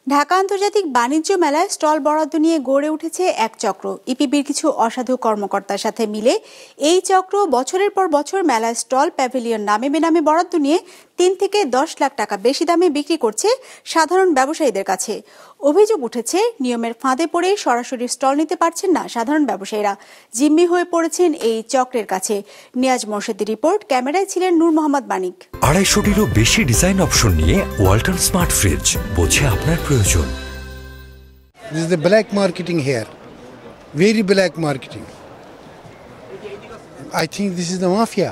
ঢাকা আন্তর্জাতিক বাণিজ্য মেলায় স্টল বরাদ্দ নিয়ে গড়ে উঠেছে এক চক্র। ইপিবির কিছু অসাধু কর্মকর্তার সাথে মিলে এই চক্র বছরের পর বছর মেলায় স্টল প্যাভিলিয়ন নামে বেনামে বরাদ্দ নিয়ে ৩ থেকে ১০ লাখ টাকা বেশি দামে বিক্রি করছে সাধারণ ব্যবসায়ীদের কাছে। অভিযোগ উঠেছে, নিয়মের ফাঁদে পড়ে সরাসরি স্টল নিতে পারছেন না সাধারণ ব্যবসায়ীরা, জিম্মি হয়ে পড়েছেন এই চক্রের কাছে। নিয়াজ মোর্শেদের রিপোর্ট, ক্যামেরায় ছিলেন নূর মোহাম্মদ মানিক। ২৫০টিরও বেশি ডিজাইন অপশন নিয়ে ওয়ালটন স্মার্ট ফ্রিজ, বোঝে আপনার প্রয়োজন। This is the black marketing here, very black marketing. I think this is the mafia.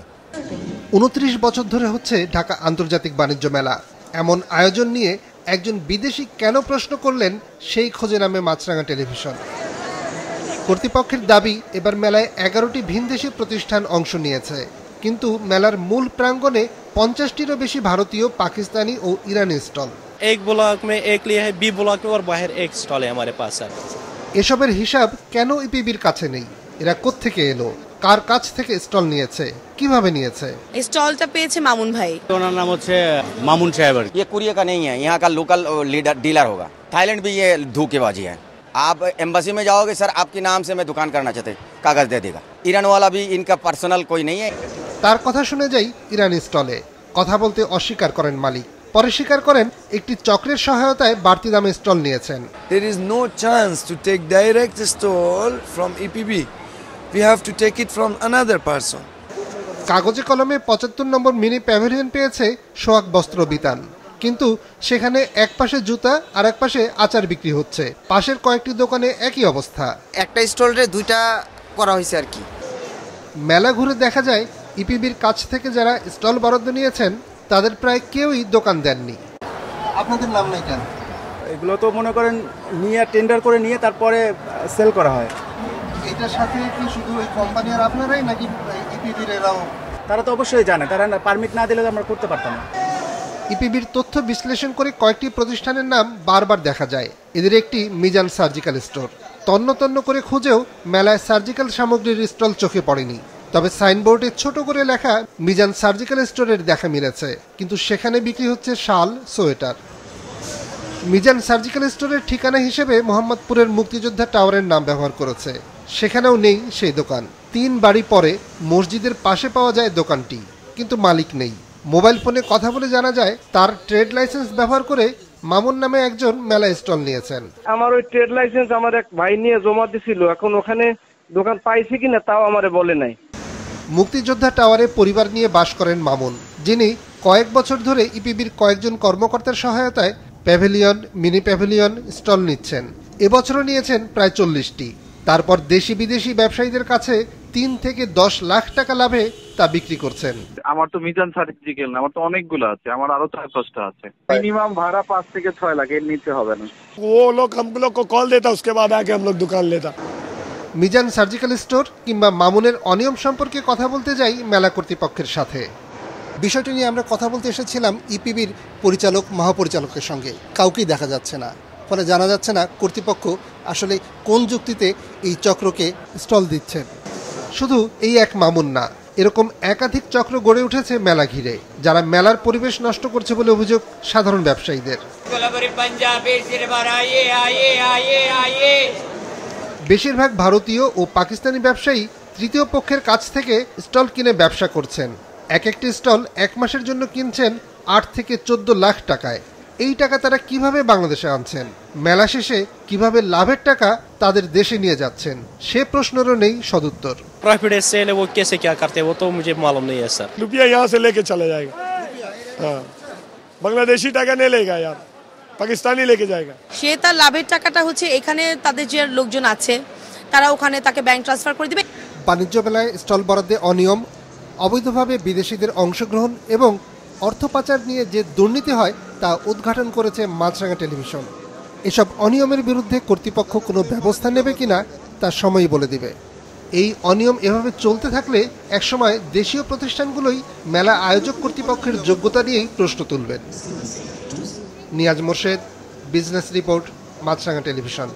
২৯ বছর ধরে হচ্ছে ঢাকা আন্তর্জাতিক বাণিজ্য মেলা। এমন আয়োজন নিয়ে একজন বিদেশি কেন প্রশ্ন করলেন, সেই খোঁজে নামে মাছরাঙা টেলিভিশন। কর্তৃপক্ষের দাবি, এবার মেলায় ১১টি ভিনদেশি প্রতিষ্ঠান অংশ নিয়েছে, কিন্তু মেলার মূল প্রাঙ্গণে ৫০টিরও বেশি ভারতীয়, পাকিস্তানি ও ইরানি স্টল। एक ब्लॉक में एक लिया है, बी ब्लॉक में और बाहर एक स्टॉल है हमारे पास सर। এসবের হিসাব কেন ইপিবির কাছে নেই? এরা কোত্থেকে এলো, কার কাছ থেকে স্টল নিয়েছে, কিভাবে নিয়েছে? স্টলটা পেয়েছে মামুন ভাই। ওনার নাম হচ্ছে মামুন সাহেব। ये कुरियर का नहीं है, यहाँ का लोकल डीलर होगा। थाईलैंड भी ये धोखेबाजी है। आप एम्बेसी में जाओगे सर, आपके नाम से मैं दुकान करना चाहते, कागज दे देगा। ईरान वाला भी इनका पर्सनल कोई नहीं है। তার কথা শুনে যাই ইরানি স্টলে। কথা বলতে অস্বীকার করেন মালিক, পরে স্বীকার করেন একটি চক্রের সহায়তায় বাড়তি দামে স্টল নিয়েছেন। There is no chance to take direct stall from EPB. We have to take it from another person. কাগজে কলমে ৭৫ নম্বর মিনি প্যাভিলিয়ন পেয়েছে সোহাগ বস্ত্র বিতান, কিন্তু সেখানে এক পাশে জুতা আর এক পাশে আচার বিক্রি হচ্ছে। পাশের কয়েকটি দোকানে একই অবস্থা। একটা স্টলরে দুইটা করা হয়েছে আর কি। মেলা ঘুরে দেখা যায় ইপিবির কাছ থেকে যারা স্টল বরাদ্দ নিয়েছেন তাদের প্রায় কেউই দোকান দেননি। আপনাদের নাম নাই কেন? এগুলো তো মনে করেন নিয়ে টেন্ডার করে নিয়ে তারপরে সেল করা হয়। এটার সাথে কি শুধু ওই কোম্পানি আর আপনারাই, নাকি ইপিবির এরাও? তারা তো অবশ্যই জানে, তারা পারমিট না দিলে তো আমরা করতে পারতাম না। ইপিবির তথ্য বিশ্লেষণ করে কয়েকটি প্রতিষ্ঠানের নাম বারবার দেখা যায়। এদের একটি মিজান সার্জিক্যাল স্টোর। তন্ন তন্ন করে খুঁজেও মেলায় সার্জিক্যাল সামগ্রীর স্টল চোখে পড়েনি। তবে সাইনবোর্ডে ছোট করে লেখা মিজান সার্জিক্যাল স্টোরের দেখা মিলেছে, কিন্তু সেখানে বিক্রি হচ্ছে শাল, সোয়েটার। মিজান সার্জিক্যাল স্টোরের ঠিকানা হিসেবে মোহাম্মদপুরের মুক্তিযোদ্ধা টাওয়ারের নাম ব্যবহার করেছে, সেখানেও নেই সেই দোকান। ৩ বাড়ি পরে মসজিদের পাশে পাওয়া যায় দোকানটি, কিন্তু মালিক নেই। মোবাইল ফোনে কথা বলে জানা যায় তার ট্রেড লাইসেন্স ব্যবহার করে মামুন নামে একজন মেলা স্টল নিয়েছেন। আমার ওই ট্রেড লাইসেন্স আমার এক ভাই নিয়ে জমা দিছিল, এখন ওখানে দোকান পাইছি কিনা তাও আমারে বলে নাই। মুক্তিযোদ্ধা টাওয়ারে পরিবার নিয়ে বাস করেন মামুন, যিনি কয়েক বছর ধরে ইপিবির কয়েকজন কর্মকর্তার সহায়তায় প্যাভিলিয়ন, মিনি প্যাভিলিয়ন স্টল নিচ্ছেন। এবছরও নিয়েছেন প্রায় ৪০টি। তারপর দেশি বিদেশি ব্যবসায়ীদের কাছে ৩ থেকে ১০ লাখ টাকা লাভে তা বিক্রি করছেন। আমার তো মিজান সার্জিক্যাল না, আমার তো অনেকগুলো আছে, আমার আরো ৪-৫টা আছে। মিনিমাম ভাড়া ৫ থেকে ৬ লাখ, এর নিচে হবে না। वो लोग हम लोग को कॉल देता, उसके बाद आके हम लोग दुकान लेता। মিজান সার্জিক্যাল স্টোর কিংবা মামুনের অনিয়ম সম্পর্কে কথা বলতে যাই মেলা কর্তৃপক্ষের সাথে। বিষয়টি নিয়ে আমরা কথা বলতে এসেছিলাম ইপিবির পরিচালক, মহাপরিচালকের সঙ্গে। কাউকেই দেখা যাচ্ছে না, ফলে জানা যাচ্ছে না কর্তৃপক্ষ আসলে কোন যুক্তিতে এই চক্রকে স্টল দিচ্ছেন। শুধু এই এক মামুন না, এরকম একাধিক চক্র গড়ে উঠেছে মেলা ঘিরে, যারা মেলার পরিবেশ নষ্ট করছে বলে অভিযোগ সাধারণ ব্যবসায়ীদের। বেশিরভাগ ভারতীয় ও পাকিস্তানি ব্যবসায়ী তৃতীয় পক্ষের কাছ থেকে স্টল কিনে ব্যবসা করছেন। এক একটি স্টল ১ মাসের জন্য কিনছেন ৮ থেকে ১৪ লাখ টাকায়। এই টাকা তারা কিভাবে বাংলাদেশে আনছেন, মেলা শেষে কিভাবে লাভের টাকা তাদের দেশে নিয়ে যাচ্ছেন, সে প্রশ্নেরও নেই সদুত্তর। प्रॉफिट सेल है वो कैसे क्या करते हैं वो तो मुझे मालूम नहीं है सर। रुपया यहाँ से लेके चला जाएगा, हाँ, बांग्लादेशी টাকা नहीं लेगा यार, পাকিস্তানি लेके जाएगा। সে তার লাভের টাকাটা হচ্ছে এখানে তাদের যে লোকজন আছে তারা ওখানে তাকে ব্যাংক ট্রান্সফার করে দিবে। বাণিজ্য মেলায় স্টল বরাদ্দে অনিয়ম, অবৈধভাবে বিদেশিদের অংশগ্রহণ এবং অর্থ পাচার নিয়ে যে দুর্নীতি হয় তা উদ্ঘাটন করেছে মাছরাঙা টেলিভিশন। এসব অনিয়মের বিরুদ্ধে কর্তৃপক্ষ কোনো ব্যবস্থা নেবে কিনা তা সময়ই বলে দিবে। এই অনিয়ম এভাবে চলতে থাকলে একসময় দেশীয় প্রতিষ্ঠানগুলোই মেলা আয়োজক কর্তৃপক্ষের যোগ্যতা নিয়েই প্রশ্ন তুলবেন। নিয়াজ মোর্শেদ, বিজনেস রিপোর্ট, মাছরাঙা টেলিভিশন।